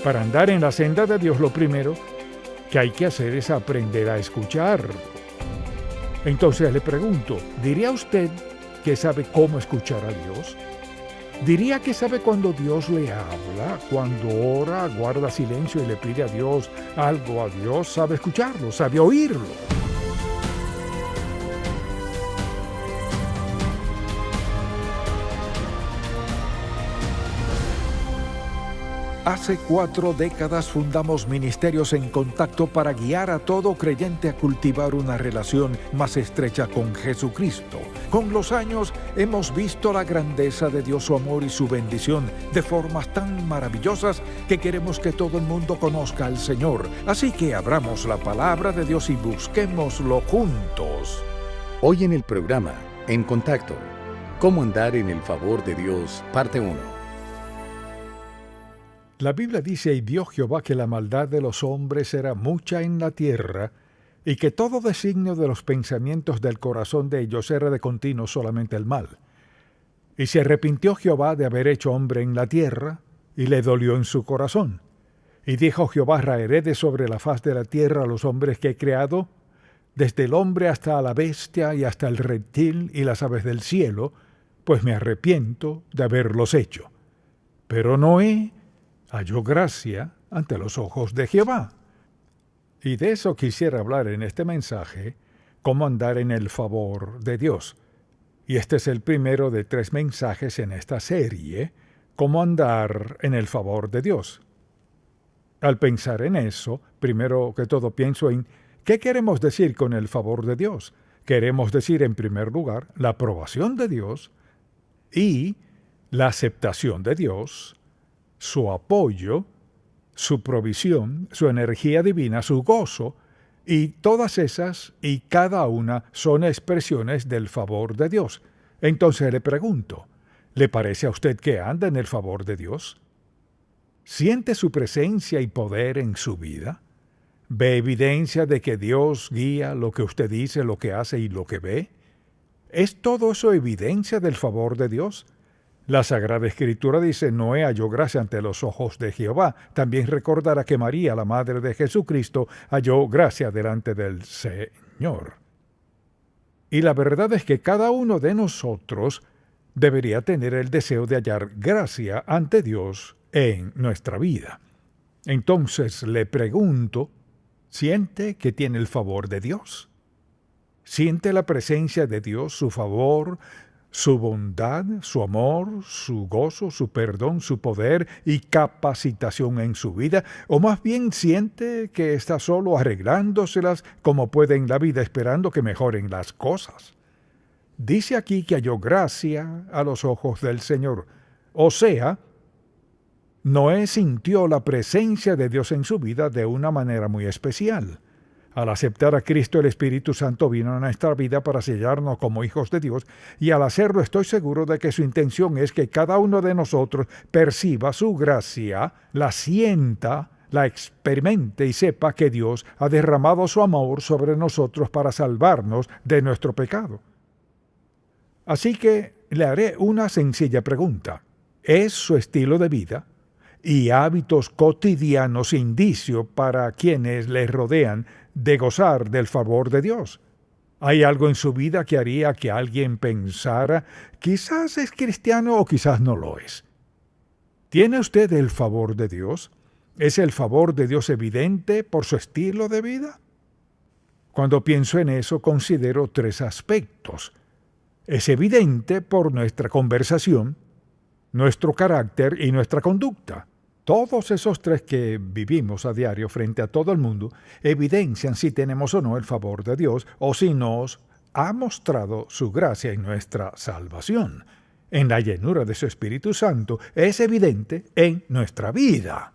Para andar en la senda de Dios, lo primero que hay que hacer es aprender a escuchar. Entonces le pregunto, ¿diría usted que sabe cómo escuchar a Dios? ¿Diría que sabe cuando Dios le habla, cuando ora, guarda silencio y le pide a Dios algo a Dios? ¿Sabe escucharlo? ¿Sabe oírlo? Hace 4 décadas fundamos Ministerios en Contacto para guiar a todo creyente a cultivar una relación más estrecha con Jesucristo. Con los años hemos visto la grandeza de Dios, su amor y su bendición de formas tan maravillosas que queremos que todo el mundo conozca al Señor. Así que abramos la palabra de Dios y busquémoslo juntos. Hoy en el programa En Contacto, ¿cómo andar en el favor de Dios? Parte 1. La Biblia dice, y vio Jehová que la maldad de los hombres era mucha en la tierra, y que todo designio de los pensamientos del corazón de ellos era de continuo solamente el mal. Y se arrepintió Jehová de haber hecho hombre en la tierra, y le dolió en su corazón. Y dijo Jehová, raeré de sobre la faz de la tierra a los hombres que he creado, desde el hombre hasta la bestia y hasta el reptil y las aves del cielo, pues me arrepiento de haberlos hecho. Pero Noé halló gracia ante los ojos de Jehová. Y de eso quisiera hablar en este mensaje, cómo andar en el favor de Dios. Y este es el primero de 3 mensajes en esta serie, cómo andar en el favor de Dios. Al pensar en eso, primero que todo pienso en ¿qué queremos decir con el favor de Dios? Queremos decir, en primer lugar, la aprobación de Dios y la aceptación de Dios, su apoyo, su provisión, su energía divina, su gozo, y todas esas y cada una son expresiones del favor de Dios. Entonces le pregunto, ¿le parece a usted que anda en el favor de Dios? ¿Siente su presencia y poder en su vida? ¿Ve evidencia de que Dios guía lo que usted dice, lo que hace y lo que ve? ¿Es todo eso evidencia del favor de Dios? La Sagrada Escritura dice, Noé halló gracia ante los ojos de Jehová. También recordará que María, la Madre de Jesucristo, halló gracia delante del Señor. Y la verdad es que cada uno de nosotros debería tener el deseo de hallar gracia ante Dios en nuestra vida. Entonces le pregunto, ¿siente que tiene el favor de Dios? ¿Siente la presencia de Dios, su favor, su bondad, su amor, su gozo, su perdón, su poder y capacitación en su vida? ¿O más bien siente que está solo arreglándoselas como puede en la vida, esperando que mejoren las cosas? Dice aquí que halló gracia a los ojos del Señor. O sea, Noé sintió la presencia de Dios en su vida de una manera muy especial. Al aceptar a Cristo, el Espíritu Santo vino a nuestra vida para sellarnos como hijos de Dios, y al hacerlo estoy seguro de que su intención es que cada uno de nosotros perciba su gracia, la sienta, la experimente y sepa que Dios ha derramado su amor sobre nosotros para salvarnos de nuestro pecado. Así que le haré una sencilla pregunta. ¿Es su estilo de vida y hábitos cotidianos indicio para quienes le rodean de gozar del favor de Dios? ¿Hay algo en su vida que haría que alguien pensara, quizás es cristiano o quizás no lo es? ¿Tiene usted el favor de Dios? ¿Es el favor de Dios evidente por su estilo de vida? Cuando pienso en eso, considero 3 aspectos. Es evidente por nuestra conversación, nuestro carácter y nuestra conducta. Todos esos 3 que vivimos a diario frente a todo el mundo evidencian si tenemos o no el favor de Dios o si nos ha mostrado su gracia en nuestra salvación. En la llenura de su Espíritu Santo es evidente en nuestra vida.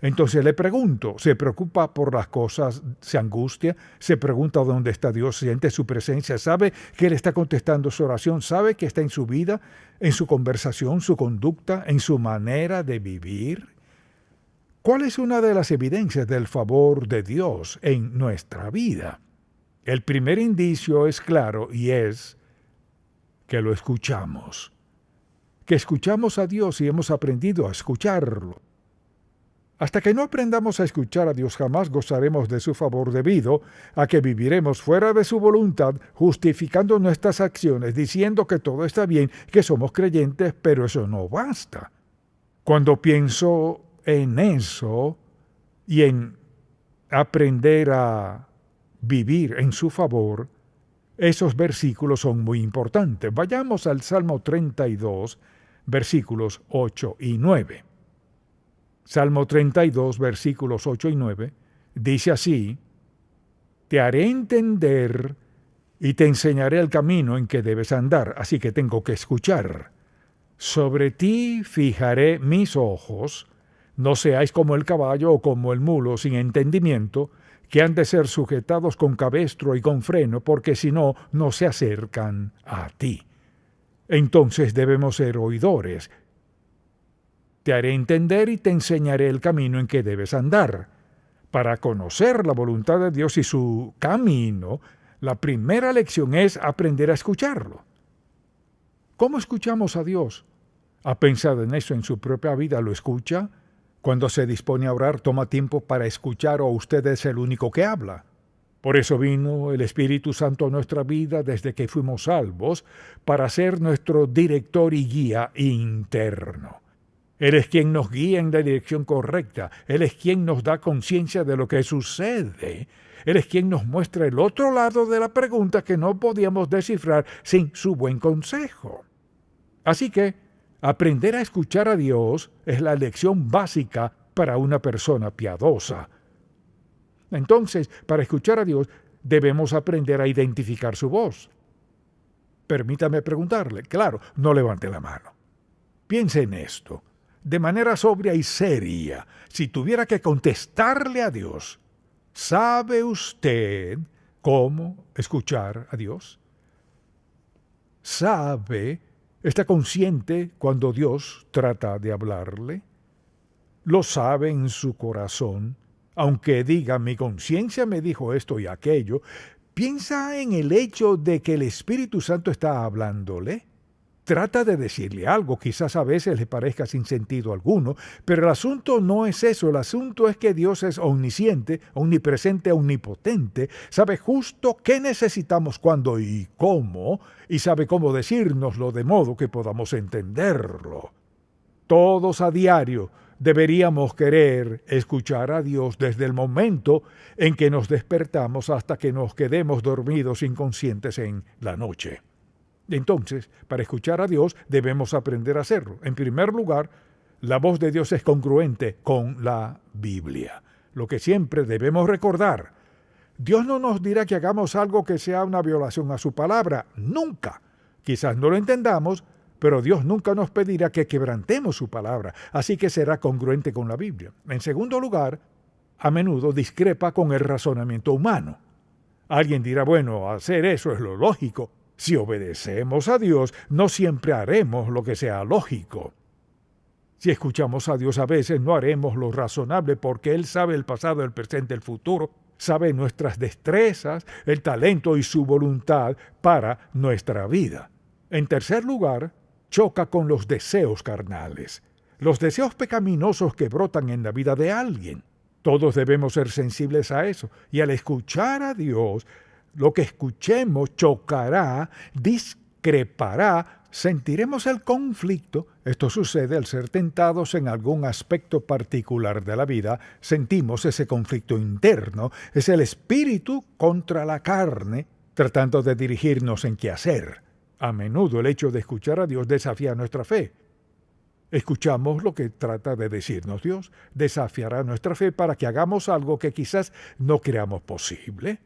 Entonces le pregunto, ¿se preocupa por las cosas, se angustia, se pregunta dónde está Dios, siente su presencia, sabe que Él está contestando su oración, sabe que está en su vida, en su conversación, su conducta, en su manera de vivir? ¿Cuál es una de las evidencias del favor de Dios en nuestra vida? El primer indicio es claro y es que lo escuchamos. Que escuchamos a Dios y hemos aprendido a escucharlo. Hasta que no aprendamos a escuchar a Dios, jamás gozaremos de su favor, debido a que viviremos fuera de su voluntad, justificando nuestras acciones, diciendo que todo está bien, que somos creyentes, pero eso no basta. Cuando pienso en eso y en aprender a vivir en su favor, esos versículos son muy importantes. Vayamos al Salmo 32, versículos 8 y 9. Salmo 32, versículos 8 y 9, dice así: Te haré entender y te enseñaré el camino en que debes andar, así que tengo que escuchar. Sobre ti fijaré mis ojos, no seáis como el caballo o como el mulo sin entendimiento, que han de ser sujetados con cabestro y con freno, porque si no, no se acercan a ti. Entonces debemos ser oidores. Te haré entender y te enseñaré el camino en que debes andar. Para conocer la voluntad de Dios y su camino, la primera lección es aprender a escucharlo. ¿Cómo escuchamos a Dios? ¿Ha pensado en eso en su propia vida? ¿Lo escucha? Cuando se dispone a orar, toma tiempo para escuchar, o usted es el único que habla. Por eso vino el Espíritu Santo a nuestra vida desde que fuimos salvos, para ser nuestro director y guía interno. Él es quien nos guía en la dirección correcta. Él es quien nos da conciencia de lo que sucede. Él es quien nos muestra el otro lado de la pregunta que no podíamos descifrar sin su buen consejo. Así que aprender a escuchar a Dios es la lección básica para una persona piadosa. Entonces, para escuchar a Dios, debemos aprender a identificar su voz. Permítame preguntarle, claro, no levante la mano. Piense en esto. De manera sobria y seria, si tuviera que contestarle a Dios, ¿sabe usted cómo escuchar a Dios? ¿Sabe, está consciente cuando Dios trata de hablarle? ¿Lo sabe en su corazón? Aunque diga, mi conciencia me dijo esto y aquello, ¿piensa en el hecho de que el Espíritu Santo está hablándole? Trata de decirle algo, quizás a veces le parezca sin sentido alguno, pero el asunto no es eso, el asunto es que Dios es omnisciente, omnipresente, omnipotente, sabe justo qué necesitamos, cuándo y cómo, y sabe cómo decírnoslo de modo que podamos entenderlo. Todos a diario deberíamos querer escuchar a Dios desde el momento en que nos despertamos hasta que nos quedemos dormidos inconscientes en la noche. Entonces, para escuchar a Dios debemos aprender a hacerlo. En primer lugar, la voz de Dios es congruente con la Biblia. Lo que siempre debemos recordar: Dios no nos dirá que hagamos algo que sea una violación a su palabra. Nunca. Quizás no lo entendamos, pero Dios nunca nos pedirá que quebrantemos su palabra. Así que será congruente con la Biblia. En segundo lugar, a menudo discrepa con el razonamiento humano. Alguien dirá, bueno, hacer eso es lo lógico. Si obedecemos a Dios, no siempre haremos lo que sea lógico. Si escuchamos a Dios, a veces no haremos lo razonable, porque Él sabe el pasado, el presente, el futuro, sabe nuestras destrezas, el talento y su voluntad para nuestra vida. En tercer lugar, choca con los deseos carnales, los deseos pecaminosos que brotan en la vida de alguien. Todos debemos ser sensibles a eso, y al escuchar a Dios, lo que escuchemos chocará, discrepará, sentiremos el conflicto. Esto sucede al ser tentados en algún aspecto particular de la vida. Sentimos ese conflicto interno. Es el espíritu contra la carne, tratando de dirigirnos en qué hacer. A menudo el hecho de escuchar a Dios desafía nuestra fe. Escuchamos lo que trata de decirnos Dios, desafiará nuestra fe para que hagamos algo que quizás no creamos posible.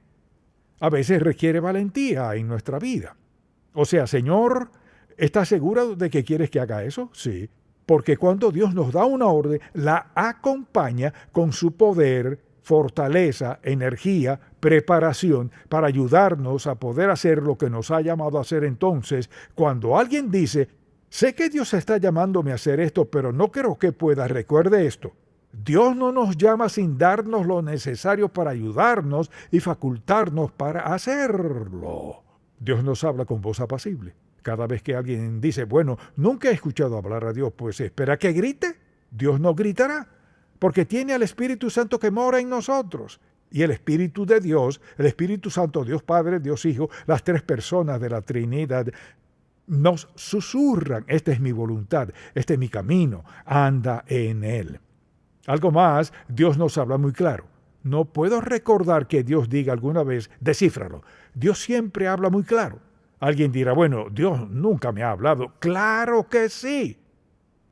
A veces requiere valentía en nuestra vida. O sea, Señor, ¿estás seguro de que quieres que haga eso? Sí, porque cuando Dios nos da una orden, la acompaña con su poder, fortaleza, energía, preparación para ayudarnos a poder hacer lo que nos ha llamado a hacer. Entonces, cuando alguien dice, sé que Dios está llamándome a hacer esto, pero no creo que pueda, recuerde esto. Dios no nos llama sin darnos lo necesario para ayudarnos y facultarnos para hacerlo. Dios nos habla con voz apacible. Cada vez que alguien dice, bueno, nunca he escuchado hablar a Dios, pues espera que grite. Dios no gritará. porque tiene al Espíritu Santo que mora en nosotros. Y el Espíritu de Dios, el Espíritu Santo, Dios Padre, Dios Hijo, las tres personas de la Trinidad, nos susurran: esta es mi voluntad, este es mi camino, anda en él. Algo más, Dios nos habla muy claro. No puedo recordar que Dios diga alguna vez: descífralo. Dios siempre habla muy claro. Alguien dirá: bueno, Dios nunca me ha hablado. ¡Claro que sí!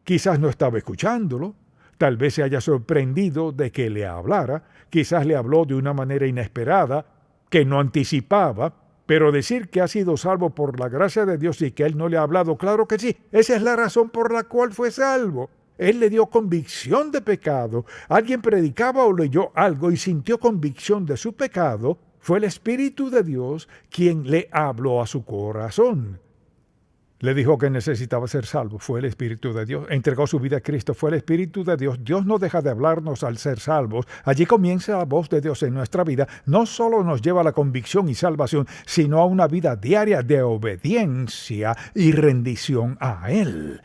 Quizás no estaba escuchándolo. Tal vez se haya sorprendido de que le hablara. Quizás le habló de una manera inesperada, que no anticipaba. Pero decir que ha sido salvo por la gracia de Dios y que Él no le ha hablado, claro que sí. Esa es la razón por la cual fue salvo. Él le dio convicción de pecado. Alguien predicaba o leyó algo y sintió convicción de su pecado. Fue el Espíritu de Dios quien le habló a su corazón. Le dijo que necesitaba ser salvo. Fue el Espíritu de Dios. Entregó su vida a Cristo. Fue el Espíritu de Dios. Dios no deja de hablarnos al ser salvos. Allí comienza la voz de Dios en nuestra vida. No solo nos lleva a la convicción y salvación, sino a una vida diaria de obediencia y rendición a Él.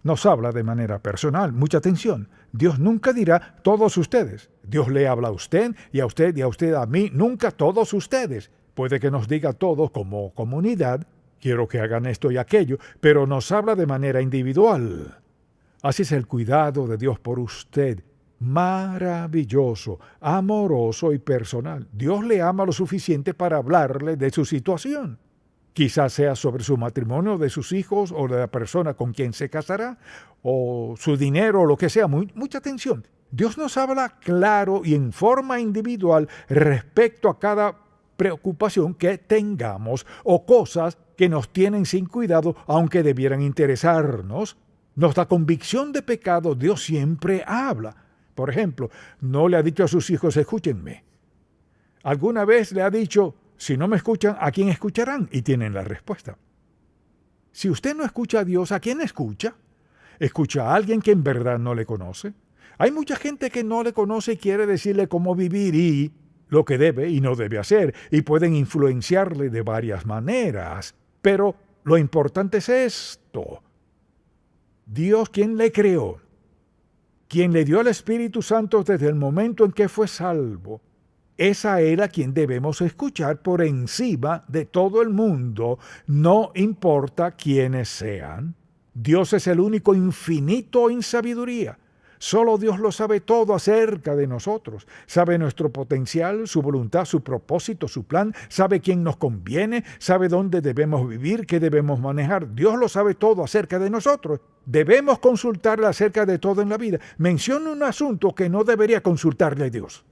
Nos habla de manera personal. Mucha atención. Dios nunca dirá todos ustedes. Dios le habla a usted y a usted y a usted a mí. Nunca todos ustedes. Puede que nos diga todos como comunidad: quiero que hagan esto y aquello, pero nos habla de manera individual. Así es el cuidado de Dios por usted. Maravilloso, amoroso y personal. Dios le ama lo suficiente para hablarle de su situación. Quizás sea sobre su matrimonio, de sus hijos, o de la persona con quien se casará, o su dinero, o lo que sea. Mucha atención. Dios nos habla claro y en forma individual respecto a cada preocupación que tengamos o cosas que nos tienen sin cuidado, aunque debieran interesarnos. Nos da convicción de pecado. Dios siempre habla. Por ejemplo, no le ha dicho a sus hijos: escúchenme. ¿Alguna vez le ha dicho: si no me escuchan, ¿a quién escucharán? Y tienen la respuesta. Si usted no escucha a Dios, ¿a quién escucha? ¿Escucha a alguien que en verdad no le conoce? Hay mucha gente que no le conoce y quiere decirle cómo vivir y lo que debe y no debe hacer, y pueden influenciarle de varias maneras. Pero lo importante es esto: Dios, quien le creó, quien le dio al Espíritu Santo desde el momento en que fue salvo, es a Él a quien debemos escuchar por encima de todo el mundo, no importa quiénes sean. Dios es el único infinito en sabiduría. Solo Dios lo sabe todo acerca de nosotros. Sabe nuestro potencial, su voluntad, su propósito, su plan. Sabe quién nos conviene, sabe dónde debemos vivir, qué debemos manejar. Dios lo sabe todo acerca de nosotros. Debemos consultarle acerca de todo en la vida. Menciona un asunto que no debería consultarle a Dios.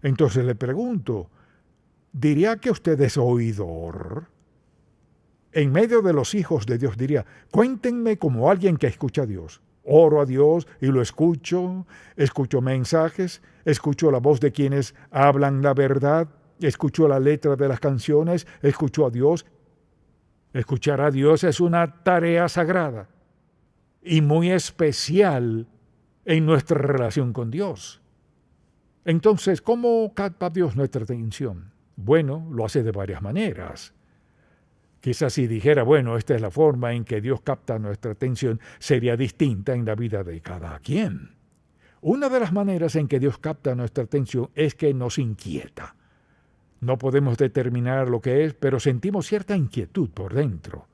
Entonces le pregunto, ¿diría que usted es oidor? En medio de los hijos de Dios diría: cuéntenme como alguien que escucha a Dios. Oro a Dios y lo escucho mensajes, escucho la voz de quienes hablan la verdad, escucho la letra de las canciones, escucho a Dios. Escuchar a Dios es una tarea sagrada y muy especial en nuestra relación con Dios. Entonces, ¿cómo capta Dios nuestra atención? Bueno, lo hace de varias maneras. Quizás si dijera: bueno, esta es la forma en que Dios capta nuestra atención, sería distinta en la vida de cada quien. Una de las maneras en que Dios capta nuestra atención es que nos inquieta. No podemos determinar lo que es, pero sentimos cierta inquietud por dentro.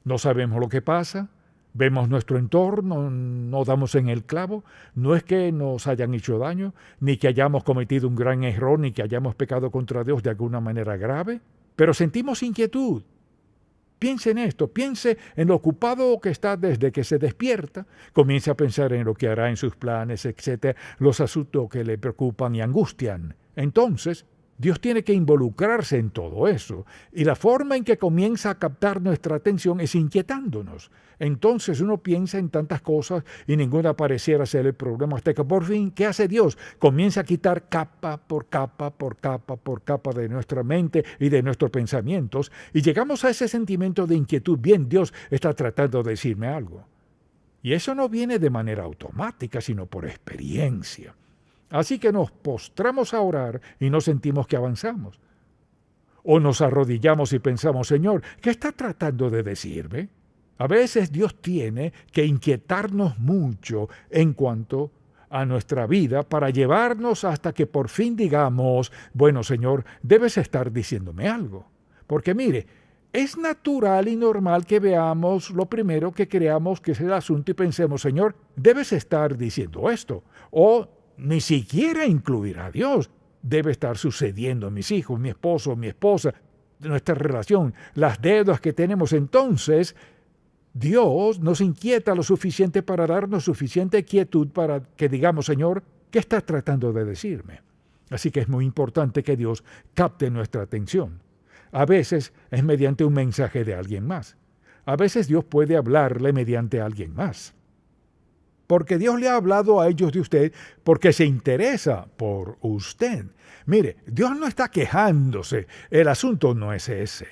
No sabemos lo que pasa, vemos nuestro entorno, no damos en el clavo. No es que nos hayan hecho daño, ni que hayamos cometido un gran error, ni que hayamos pecado contra Dios de alguna manera grave, pero sentimos inquietud. Piense en esto, piense en lo ocupado que está desde que se despierta, comience a pensar en lo que hará en sus planes, etc., los asuntos que le preocupan y angustian. Entonces, Dios tiene que involucrarse en todo eso, y la forma en que comienza a captar nuestra atención es inquietándonos. Entonces uno piensa en tantas cosas y ninguna pareciera ser el problema, hasta que por fin, ¿qué hace Dios? Comienza a quitar capa por capa, por capa, por capa de nuestra mente y de nuestros pensamientos, y llegamos a ese sentimiento de inquietud. Bien, Dios está tratando de decirme algo. Y eso no viene de manera automática, sino por experiencia. Así que nos postramos a orar y no sentimos que avanzamos. O nos arrodillamos y pensamos: Señor, ¿qué está tratando de decirme? A veces Dios tiene que inquietarnos mucho en cuanto a nuestra vida para llevarnos hasta que por fin digamos, bueno, Señor, debes estar diciéndome algo. Porque mire, es natural y normal que veamos lo primero que creamos que es el asunto y pensemos, Señor, debes estar diciendo esto. O ni siquiera incluir a Dios. Debe estar sucediendo mis hijos, mi esposo, mi esposa, nuestra relación, las deudas que tenemos. Entonces, Dios nos inquieta lo suficiente para darnos suficiente quietud para que digamos, Señor, ¿qué estás tratando de decirme? Así que es muy importante que Dios capte nuestra atención. A veces es mediante un mensaje de alguien más. A veces Dios puede hablarle mediante alguien más. Porque Dios le ha hablado a ellos de usted porque se interesa por usted. Mire, Dios no está quejándose. El asunto no es ese.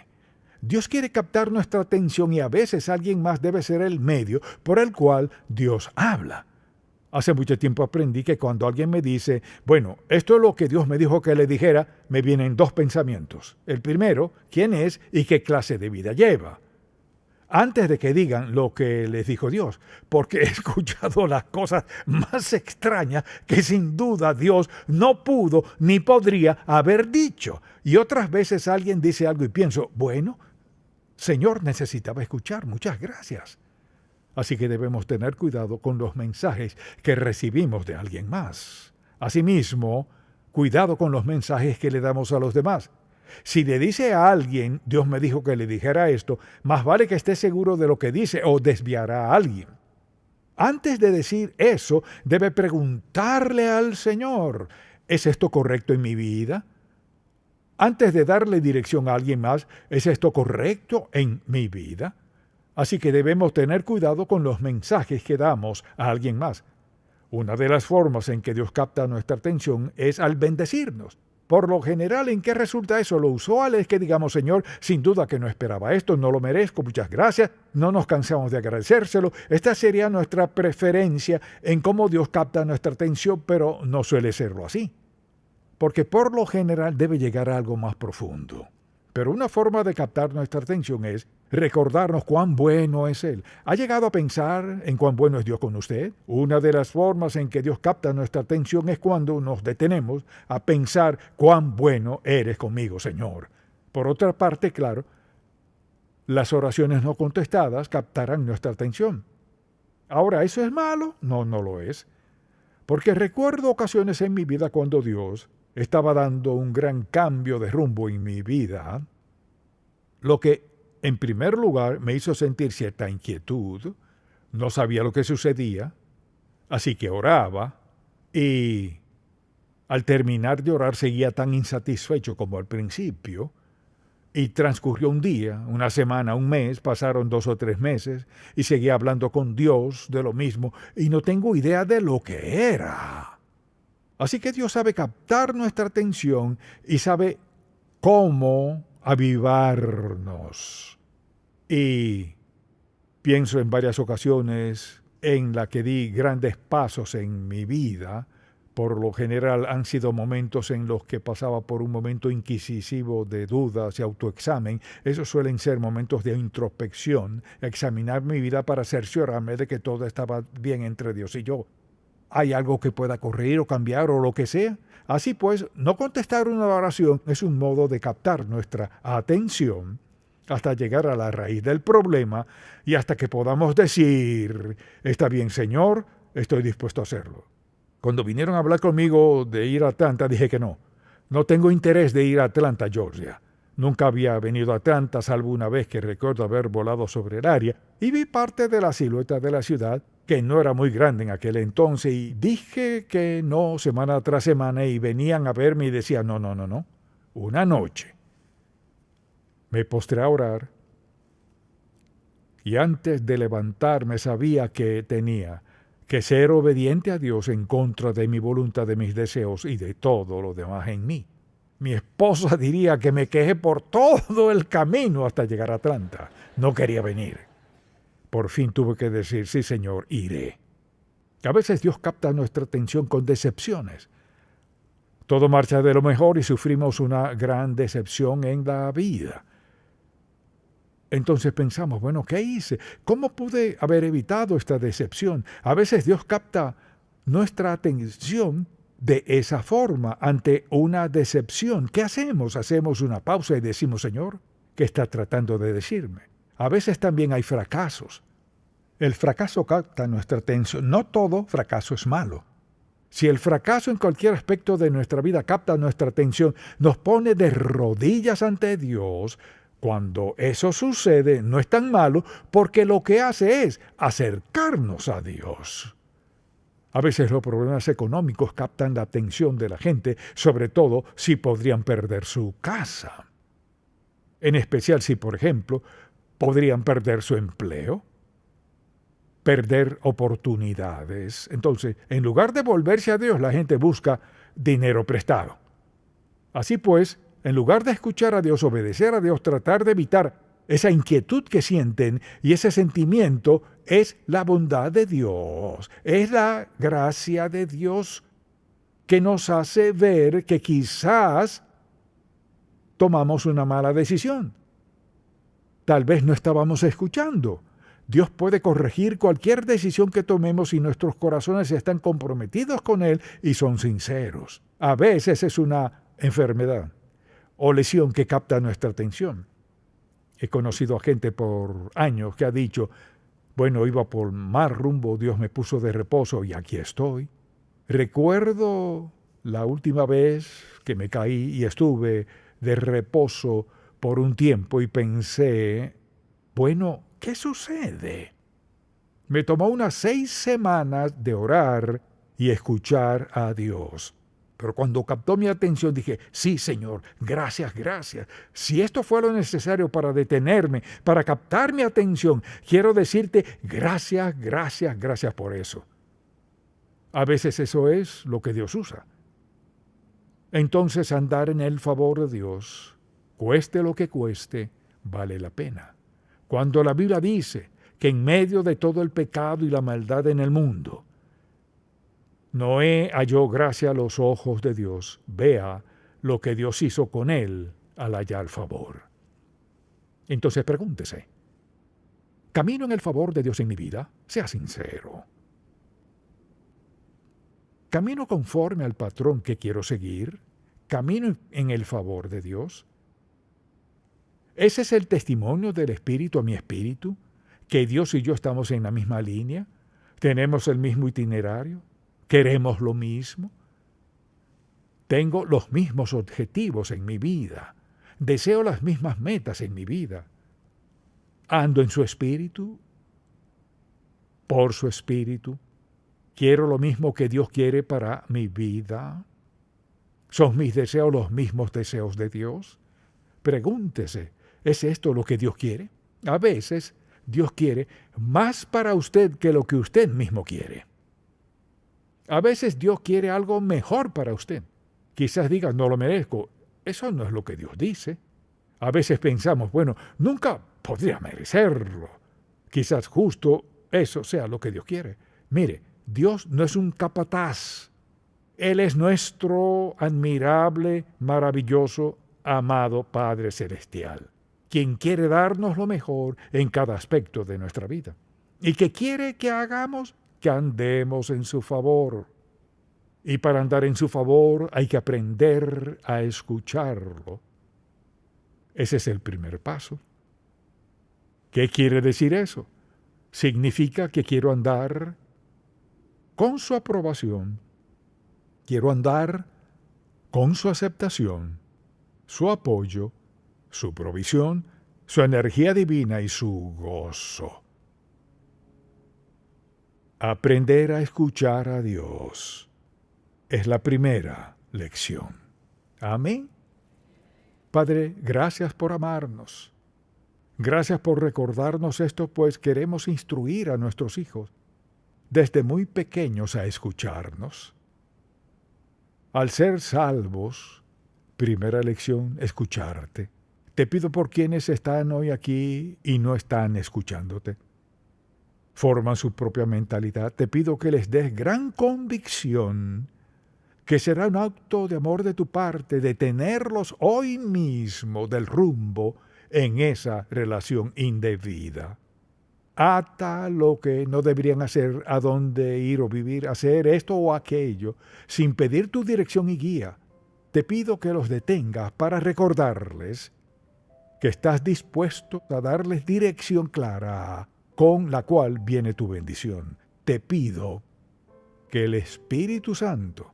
Dios quiere captar nuestra atención y a veces alguien más debe ser el medio por el cual Dios habla. Hace mucho tiempo aprendí que cuando alguien me dice, bueno, esto es lo que Dios me dijo que le dijera, me vienen dos pensamientos. El primero, ¿quién es y qué clase de vida lleva? Antes de que digan lo que les dijo Dios, porque he escuchado las cosas más extrañas que sin duda Dios no pudo ni podría haber dicho. Y otras veces alguien dice algo y pienso, bueno, Señor, necesitaba escuchar, muchas gracias. Así que debemos tener cuidado con los mensajes que recibimos de alguien más. Asimismo, cuidado con los mensajes que le damos a los demás. Si le dice a alguien, Dios me dijo que le dijera esto, más vale que esté seguro de lo que dice o desviará a alguien. Antes de decir eso, debe preguntarle al Señor, ¿es esto correcto en mi vida? Antes de darle dirección a alguien más, ¿es esto correcto en mi vida? Así que debemos tener cuidado con los mensajes que damos a alguien más. Una de las formas en que Dios capta nuestra atención es al bendecirnos. Por lo general, ¿en qué resulta eso? Lo usual es que digamos, Señor, sin duda que no esperaba esto, no lo merezco, muchas gracias, no nos cansamos de agradecérselo. Esta sería nuestra preferencia en cómo Dios capta nuestra atención, pero no suele serlo así. Porque por lo general debe llegar a algo más profundo. Pero una forma de captar nuestra atención es recordarnos cuán bueno es Él. ¿Ha llegado a pensar en cuán bueno es Dios con usted? Una de las formas en que Dios capta nuestra atención es cuando nos detenemos a pensar cuán bueno eres conmigo, Señor. Por otra parte, claro, las oraciones no contestadas captarán nuestra atención. Ahora, ¿eso es malo? No, no lo es. Porque recuerdo ocasiones en mi vida cuando Dios estaba dando un gran cambio de rumbo en mi vida, lo que en primer lugar me hizo sentir cierta inquietud, no sabía lo que sucedía, así que oraba y al terminar de orar seguía tan insatisfecho como al principio y transcurrió un día, una semana, un mes, pasaron 2 o 3 meses y seguía hablando con Dios de lo mismo y no tengo idea de lo que era. Así que Dios sabe captar nuestra atención y sabe cómo avivarnos. Y pienso en varias ocasiones en la que di grandes pasos en mi vida. Por lo general han sido momentos en los que pasaba por un momento inquisitivo de dudas y autoexamen. Esos suelen ser momentos de introspección, examinar mi vida para cerciorarme de que todo estaba bien entre Dios y yo. ¿Hay algo que pueda corregir o cambiar o lo que sea? Así pues, no contestar una oración es un modo de captar nuestra atención hasta llegar a la raíz del problema y hasta que podamos decir, está bien, Señor, estoy dispuesto a hacerlo. Cuando vinieron a hablar conmigo de ir a Atlanta, dije que no. No tengo interés de ir a Atlanta, Georgia. Nunca había venido a Atlanta, salvo una vez que recuerdo haber volado sobre el área y vi parte de la silueta de la ciudad, que no era muy grande en aquel entonces, y dije que no semana tras semana y venían a verme y decían, no. Una noche me postré a orar y antes de levantarme sabía que tenía que ser obediente a Dios en contra de mi voluntad, de mis deseos y de todo lo demás en mí. Mi esposa diría que me quejé por todo el camino hasta llegar a Atlanta. No quería venir. Por fin tuve que decir, sí, Señor, iré. A veces Dios capta nuestra atención con decepciones. Todo marcha de lo mejor y sufrimos una gran decepción en la vida. Entonces pensamos, bueno, ¿qué hice? ¿Cómo pude haber evitado esta decepción? A veces Dios capta nuestra atención de esa forma ante una decepción. ¿Qué hacemos? Hacemos una pausa y decimos, Señor, ¿qué está tratando de decirme? A veces también hay fracasos. El fracaso capta nuestra atención. No todo fracaso es malo. Si el fracaso en cualquier aspecto de nuestra vida capta nuestra atención, nos pone de rodillas ante Dios, cuando eso sucede no es tan malo porque lo que hace es acercarnos a Dios. A veces los problemas económicos captan la atención de la gente, sobre todo si podrían perder su casa. En especial si, por ejemplo, podrían perder su empleo, perder oportunidades. Entonces, en lugar de volverse a Dios, la gente busca dinero prestado. Así pues, en lugar de escuchar a Dios, obedecer a Dios, tratar de evitar esa inquietud que sienten, y ese sentimiento es la bondad de Dios, es la gracia de Dios que nos hace ver que quizás tomamos una mala decisión. Tal vez no estábamos escuchando. Dios puede corregir cualquier decisión que tomemos si nuestros corazones están comprometidos con Él y son sinceros. A veces es una enfermedad o lesión que capta nuestra atención. He conocido a gente por años que ha dicho, bueno, iba por mal rumbo, Dios me puso de reposo y aquí estoy. Recuerdo la última vez que me caí y estuve de reposo por un tiempo y pensé, bueno, ¿qué sucede? Me tomó unas 6 semanas de orar y escuchar a Dios. Pero cuando captó mi atención dije, sí, Señor, gracias, gracias. Si esto fue lo necesario para detenerme, para captar mi atención, quiero decirte gracias, gracias, gracias por eso. A veces eso es lo que Dios usa. Entonces andar en el favor de Dios, cueste lo que cueste, vale la pena. Cuando la Biblia dice que en medio de todo el pecado y la maldad en el mundo, Noé halló gracia a los ojos de Dios. Vea lo que Dios hizo con él al hallar favor. Entonces pregúntese, ¿camino en el favor de Dios en mi vida? Sea sincero. ¿Camino conforme al patrón que quiero seguir? ¿Camino en el favor de Dios? ¿Ese es el testimonio del Espíritu a mi espíritu? ¿Que Dios y yo estamos en la misma línea? ¿Tenemos el mismo itinerario? ¿Queremos lo mismo? Tengo los mismos objetivos en mi vida. Deseo las mismas metas en mi vida. ¿Ando en su espíritu? ¿Por su espíritu? ¿Quiero lo mismo que Dios quiere para mi vida? ¿Son mis deseos los mismos deseos de Dios? Pregúntese, ¿es esto lo que Dios quiere? A veces Dios quiere más para usted que lo que usted mismo quiere. A veces Dios quiere algo mejor para usted. Quizás diga, no lo merezco. Eso no es lo que Dios dice. A veces pensamos, bueno, nunca podría merecerlo. Quizás justo eso sea lo que Dios quiere. Mire, Dios no es un capataz. Él es nuestro admirable, maravilloso, amado Padre Celestial, quien quiere darnos lo mejor en cada aspecto de nuestra vida. ¿Y qué quiere que hagamos? Que andemos en su favor. Y para andar en su favor hay que aprender a escucharlo. Ese es el primer paso. ¿Qué quiere decir eso? Significa que quiero andar con su aprobación. Quiero andar con su aceptación, su apoyo, su provisión, su energía divina y su gozo. Aprender a escuchar a Dios es la primera lección. Amén. Padre, gracias por amarnos. Gracias por recordarnos esto, pues queremos instruir a nuestros hijos desde muy pequeños a escucharnos. Al ser salvos, primera lección, escucharte. Te pido por quienes están hoy aquí y no están escuchándote. Forman su propia mentalidad. Te pido que les des gran convicción que será un acto de amor de tu parte detenerlos hoy mismo del rumbo en esa relación indebida. ata lo que no deberían hacer, a dónde ir o vivir, hacer esto o aquello, sin pedir tu dirección y guía. Te pido que los detengas para recordarles que estás dispuesto a darles dirección clara con la cual viene tu bendición. Te pido que el Espíritu Santo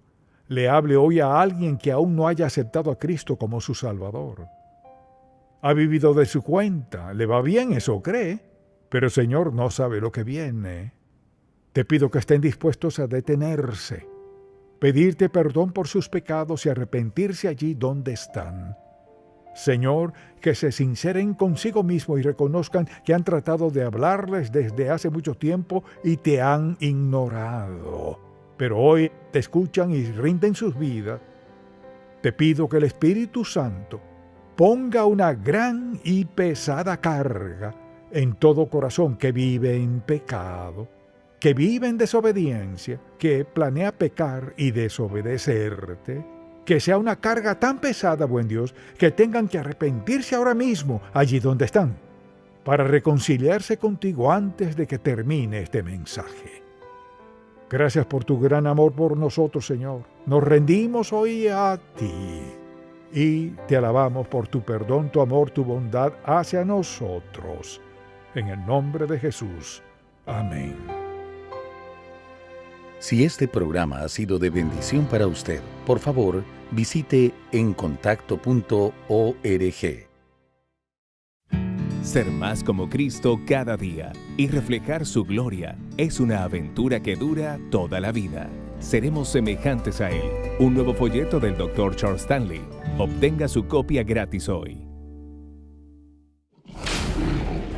le hable hoy a alguien que aún no haya aceptado a Cristo como su Salvador. Ha vivido de su cuenta, le va bien, eso cree, pero el Señor no sabe lo que viene. Te pido que estén dispuestos a detenerse, pedirte perdón por sus pecados y arrepentirse allí donde están. Señor, que se sinceren consigo mismo y reconozcan que han tratado de hablarles desde hace mucho tiempo y te han ignorado. Pero hoy te escuchan y rinden sus vidas. Te pido que el Espíritu Santo ponga una gran y pesada carga en todo corazón que vive en pecado, que vive en desobediencia, que planea pecar y desobedecerte. Que sea una carga tan pesada, buen Dios, que tengan que arrepentirse ahora mismo, allí donde están, para reconciliarse contigo antes de que termine este mensaje. Gracias por tu gran amor por nosotros, Señor. Nos rendimos hoy a ti y te alabamos por tu perdón, tu amor, tu bondad hacia nosotros. En el nombre de Jesús. Amén. Si este programa ha sido de bendición para usted, por favor, visite encontacto.org. Ser más como Cristo cada día y reflejar su gloria es una aventura que dura toda la vida. Seremos semejantes a Él. Un nuevo folleto del Dr. Charles Stanley. Obtenga su copia gratis hoy.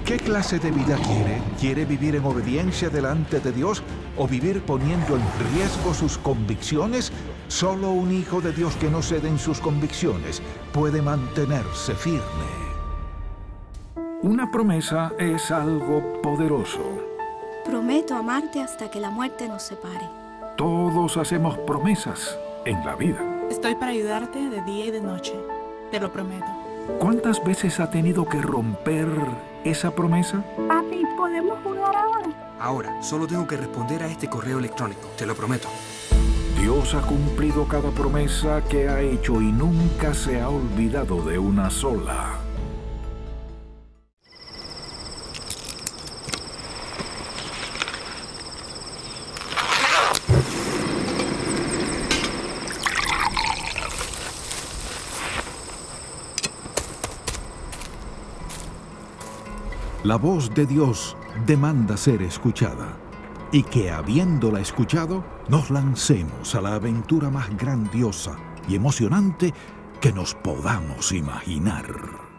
¿Qué clase de vida quiere? ¿Quiere vivir en obediencia delante de Dios o vivir poniendo en riesgo sus convicciones? Solo un hijo de Dios que no cede en sus convicciones puede mantenerse firme. Una promesa es algo poderoso. Prometo amarte hasta que la muerte nos separe. Todos hacemos promesas en la vida. Estoy para ayudarte de día y de noche. Te lo prometo. ¿Cuántas veces ha tenido que romper esa promesa? Papi, ¿podemos jugar ahora? Ahora, solo tengo que responder a este correo electrónico, te lo prometo. Dios ha cumplido cada promesa que ha hecho y nunca se ha olvidado de una sola. La voz de Dios demanda ser escuchada, y que habiéndola escuchado, nos lancemos a la aventura más grandiosa y emocionante que nos podamos imaginar.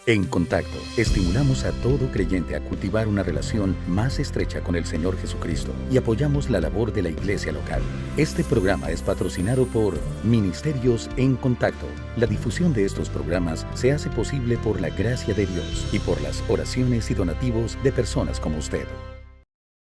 En Contacto, estimulamos a todo creyente a cultivar una relación más estrecha con el Señor Jesucristo y apoyamos la labor de la iglesia local. Este programa es patrocinado por Ministerios en Contacto. La difusión de estos programas se hace posible por la gracia de Dios y por las oraciones y donativos de personas como usted.